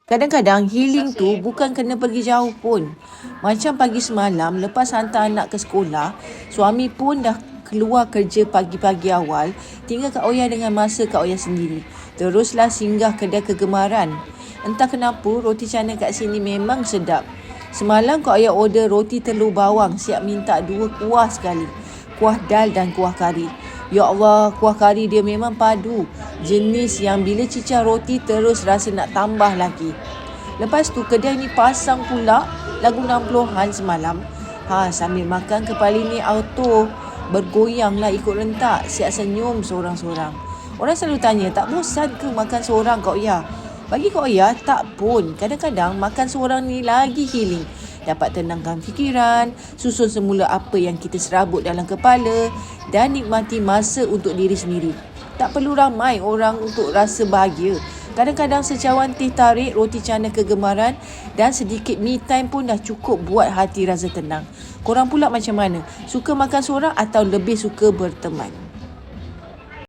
Kadang-kadang healing tu bukan kena pergi jauh pun. Macam pagi semalam lepas hantar anak ke sekolah, suami pun dah keluar kerja pagi-pagi awal, tinggal Kak Oya dengan masa Kak Oya sendiri. Teruslah singgah kedai kegemaran. Entah kenapa roti canai kat sini memang sedap. Semalam Kak Oya order roti telur bawang, siap minta 2 kuah sekali. Kuah dal dan kuah kari. Ya Allah, kuah kari dia memang padu. Jenis yang bila cicah roti terus rasa nak tambah lagi. Lepas tu kedai ni pasang pula lagu 60-an semalam. Sambil makan kepala ni auto bergoyang lah ikut rentak. Siap senyum seorang-seorang. Orang selalu tanya, tak bosan ke makan seorang Kak Oya? Bagi Kak Oya, tak pun. Kadang-kadang makan seorang ni lagi healing. Dapat tenangkan fikiran, susun semula apa yang kita serabut dalam kepala dan nikmati masa untuk diri sendiri. Tak perlu ramai orang untuk rasa bahagia. Kadang-kadang secawan teh tarik, roti canai kegemaran dan sedikit me time pun dah cukup buat hati rasa tenang. Korang pula macam mana? Suka makan seorang atau lebih suka berteman?